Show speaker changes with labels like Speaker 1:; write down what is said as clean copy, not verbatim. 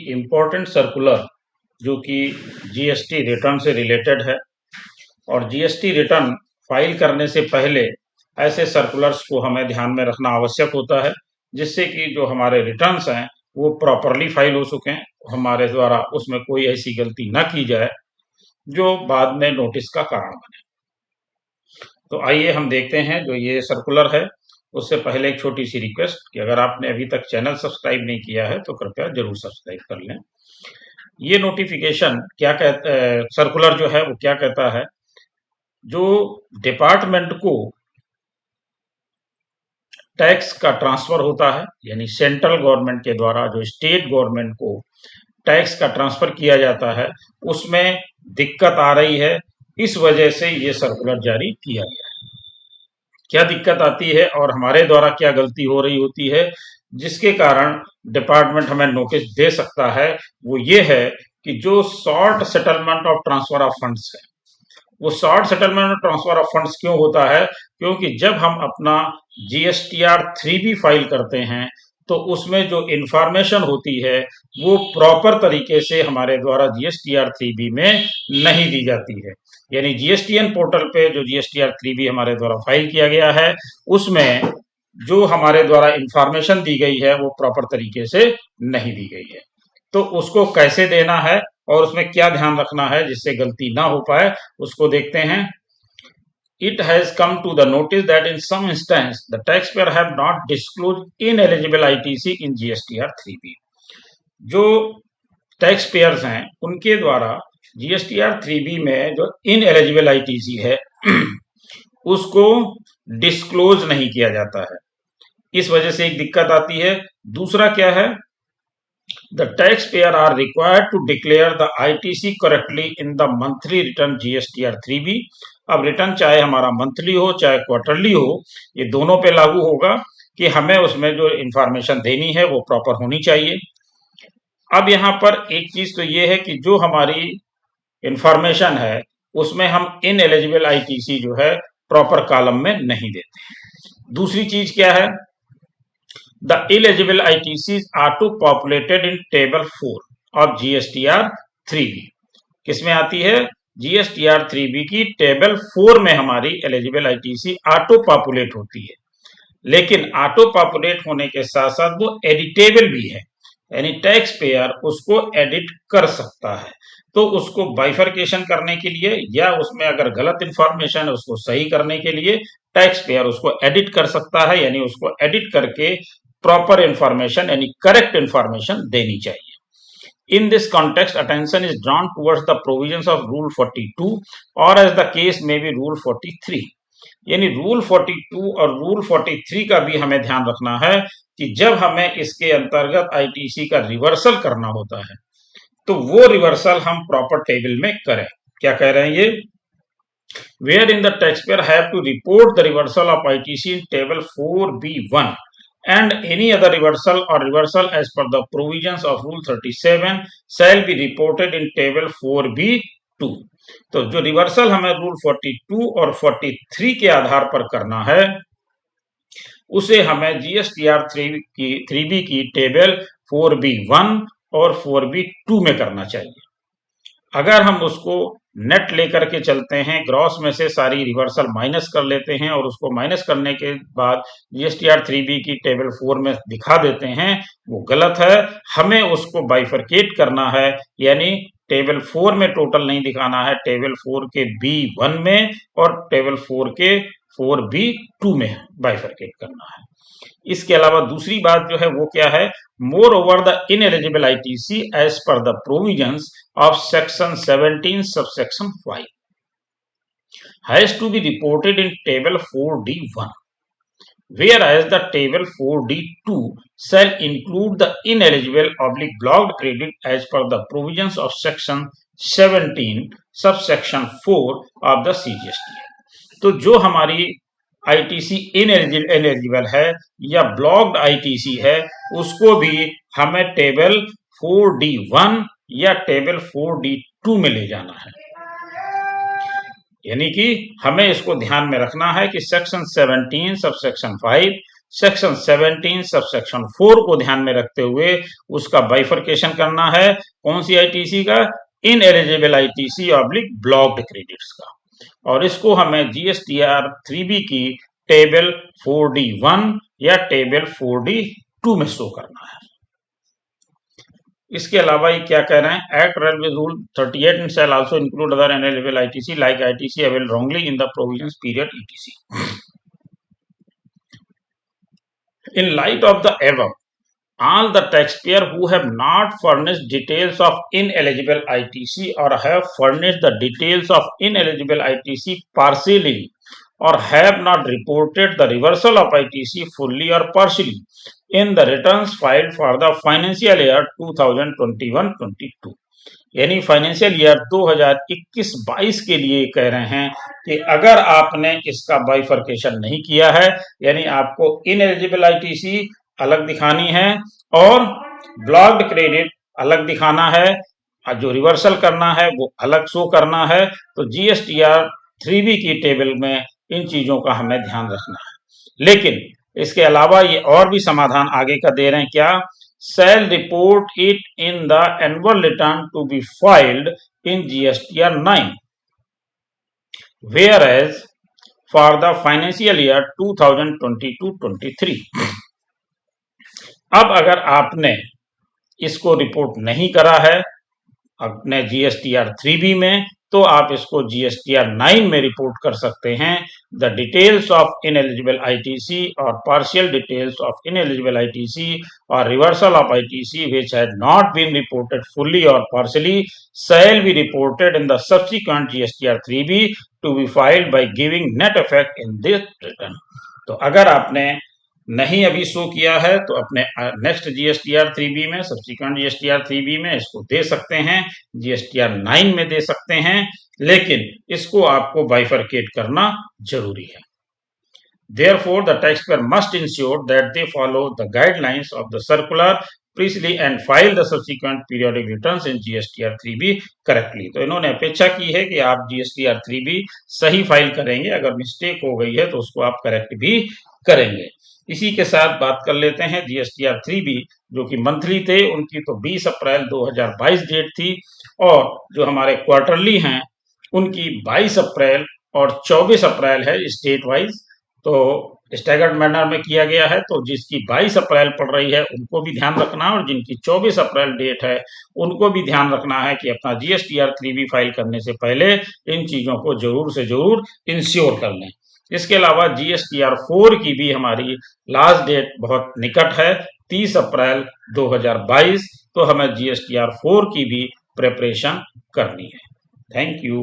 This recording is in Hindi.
Speaker 1: इम्पोर्टेंट सर्कुलर जो कि जीएसटी रिटर्न से रिलेटेड है और जीएसटी रिटर्न फाइल करने से पहले ऐसे सर्कुलर्स को हमें ध्यान में रखना आवश्यक होता है, जिससे कि जो हमारे रिटर्न्स हैं वो प्रॉपरली फाइल हो सकें, हमारे द्वारा उसमें कोई ऐसी गलती ना की जाए जो बाद में नोटिस का कारण बने। तो आइए हम देखते हैं जो ये सर्कुलर है। उससे पहले एक छोटी सी रिक्वेस्ट कि अगर आपने अभी तक चैनल सब्सक्राइब नहीं किया है तो कृपया जरूर सब्सक्राइब कर लें। ये नोटिफिकेशन क्या कहता है, सर्कुलर जो है वो क्या कहता है, जो डिपार्टमेंट को टैक्स का ट्रांसफर होता है, यानी सेंट्रल गवर्नमेंट के द्वारा जो स्टेट गवर्नमेंट को टैक्स का ट्रांसफर किया जाता है, उसमें दिक्कत आ रही है, इस वजह से ये सर्कुलर जारी किया गया है। क्या दिक्कत आती है और हमारे द्वारा क्या गलती हो रही होती है जिसके कारण डिपार्टमेंट हमें नोटिस दे सकता है, वो ये है कि जो short settlement of transfer of funds है, वो short settlement of transfer of funds क्यों होता है? क्योंकि जब हम अपना जीएसटीआर 3B फाइल करते हैं तो उसमें जो इंफॉर्मेशन होती है वो प्रॉपर तरीके से हमारे द्वारा जीएसटीआर 3B में नहीं दी जाती है। यानी जीएसटीएन पोर्टल पे जो जीएसटीआर 3B हमारे द्वारा फाइल किया गया है, उसमें जो हमारे द्वारा इंफॉर्मेशन दी गई है वो प्रॉपर तरीके से नहीं दी गई है। तो उसको कैसे देना है और उसमें क्या ध्यान रखना है जिससे गलती ना हो पाए, उसको देखते हैं। It has come to the notice that in some instance the taxpayer have not disclosed ineligible ITC in GSTR 3B. जो टैक्स पेयर्स हैं उनके द्वारा जीएसटीआर 3B में जो इनएलिजिबल आईटीसी है उसको डिस्क्लोज नहीं किया जाता है, इस वजह से एक दिक्कत आती है। दूसरा क्या है, the taxpayer are required to declare the ITC correctly in the monthly return GSTR 3B. अब रिटर्न चाहे हमारा मंथली हो चाहे क्वार्टरली हो, ये दोनों पे लागू होगा कि हमें उसमें जो इंफॉर्मेशन देनी है वो प्रॉपर होनी चाहिए। अब यहाँ पर एक चीज तो ये है कि जो हमारी इंफॉर्मेशन है उसमें हम इनएलिजिबल आईटीसी जो है प्रॉपर कॉलम में नहीं देते। दूसरी चीज क्या है, the eligible ITCs are to populated in table 4 of GSTR 3B. किसमें आती है? GSTR 3B की टेबल 4 में हमारी एलिजिबल आईटीसी ऑटो पॉपुलेट होती है, लेकिन ऑटो पॉपुलेट होने के साथ साथ वो एडिटेबल भी है, यानी टैक्स पेयर उसको एडिट कर सकता है। तो उसको बाइफर्केशन करने के लिए या उसमें अगर गलत इंफॉर्मेशन है उसको सही करने के लिए टैक्स पेयर उसको एडिट कर सकता है, यानी उसको एडिट करके प्रॉपर इंफॉर्मेशन यानी करेक्ट इंफॉर्मेशन देनी चाहिए। In this context, attention is drawn towards the provisions of Rule 42 or as the case may be Rule 43. यानी Rule 42 और Rule 43 का भी हमें ध्यान रखना है कि जब हमें इसके अंतर्गत आईटीसी का रिवर्सल करना होता है तो वो रिवर्सल हम प्रॉपर टेबल में करें। क्या कह रहे हैं ये? Wherein the taxpayer have to report the reversal of ITC in table 4B1 and any other reversal or reversal as per the provisions of Rule 37 shall be reported in table 4B2. तो जो रिवर्सल हमें रूल 42 और 43 के आधार पर करना है उसे हमें जीएसटीआर 3B की टेबल 4B1 और 4B2 में करना चाहिए। अगर हम उसको नेट लेकर के चलते हैं, ग्रॉस में से सारी रिवर्सल माइनस कर लेते हैं और उसको माइनस करने के बाद जीएसटीआर 3B की टेबल 4 में दिखा देते हैं, वो गलत है। हमें उसको बाइफरकेट करना है, यानी टेबल 4 में टोटल नहीं दिखाना है, टेबल 4 के B1 में और टेबल 4 के 4B2 में बाइफरकेट करना है। इसके अलावा दूसरी बात जो है वो क्या है, moreover the ineligible ITC as per the provisions of section 17 subsection 5 has to be reported in table 4D1, whereas the table 4D2 shall include the ineligible oblique blocked credit as per the provisions of section 17 subsection 4 of the CGST. तो जो हमारी आईटीसी इनएलिजिबल है या ब्लॉक्ड आईटीसी है उसको भी हमें टेबल 4D1 या टेबल 4D2 में ले जाना है। यानी कि हमें इसको ध्यान में रखना है कि सेक्शन 17 सबसेक्शन 5 सेक्शन 17 सबसेक्शन 4 को ध्यान में रखते हुए उसका बाइफर्केशन करना है। कौन सी आईटीसी का? Ineligible ITC oblique blocked credits का। और इसको हमें जीएसटीआर 3B की टेबल 4D1 या टेबल 4D2 में शो करना है। इसके अलावा ये क्या कह रहे हैं? Act railway rule 38 and shall also include other ineligible ITC like ITC availed wrongly in the provisions period etc. In light of the above, all the taxpayer who have not furnished details of ineligible ITC or have furnished the details of ineligible ITC partially or have not reported the reversal of ITC fully or partially in the returns filed for the financial year 2021-22, यानी फाइनेंशियल ईयर 2021-22 के लिए कह रहे हैं कि अगर आपने इसका बाइफर्केशन नहीं किया है, यानी आपको इनएलिजिबल आईटीसी अलग दिखानी है और ब्लॉक्ड क्रेडिट अलग दिखाना है, जो रिवर्सल करना है वो अलग शो करना है, तो जीएसटीआर 3B की टेबल में इन चीजों का हमें ध्यान रखना है। लेकिन इसके अलावा ये और भी समाधान आगे का दे रहे हैं, क्या? shall report it in the annual return to be filed in GSTR 9, whereas for the financial year 2022-23. अब अगर आपने इसको रिपोर्ट नहीं करा है अपने जीएसटीआर 3B में, तो आप इसको जीएसटीआर 9 में रिपोर्ट कर सकते हैं। The details of ineligible ITC और partial details of ineligible ITC और reversal of ITC which had not been reported fully और partially shall be reported in the subsequent GSTR 3B to be filed by giving net effect in this return. तो अगर आपने नहीं अभी शो किया है तो अपने नेक्स्ट जीएसटीआर 3B में, सब्सिक्वेंट जीएसटीआर 3B में इसको दे सकते हैं, जीएसटीआर 9 में दे सकते हैं, लेकिन इसको आपको बाइफरकेट करना जरूरी है। Therefore, the taxpayer must ensure that they follow the guidelines of the circular precisely and file the subsequent periodic returns in GSTR 3B correctly. तो इन्होंने अपेक्षा की है कि आप GSTR 3B सही फाइल करेंगे, अगर मिस्टेक हो गई है तो उसको आप करेक्ट भी करेंगे। इसी के साथ बात कर लेते हैं जीएसटीआर 3B जो कि मंथली थे, उनकी तो 20 अप्रैल 2022 डेट थी, और जो हमारे क्वार्टरली हैं उनकी 22 अप्रैल और 24 अप्रैल है स्टेट वाइज, तो स्टैगर्ड मैनर में किया गया है। तो जिसकी 22 अप्रैल पड़ रही है उनको भी ध्यान रखना है, और जिनकी 24 अप्रैल डेट है उनको भी ध्यान रखना है कि अपना जीएसटीआर 3B फाइल करने से पहले इन चीजों को जरूर से जरूर इंश्योर कर लें। इसके अलावा जीएसटीआर 4 की भी हमारी लास्ट डेट बहुत निकट है, 30 अप्रैल 2022, तो हमें जीएसटीआर 4 की भी प्रिपरेशन करनी है। Thank you.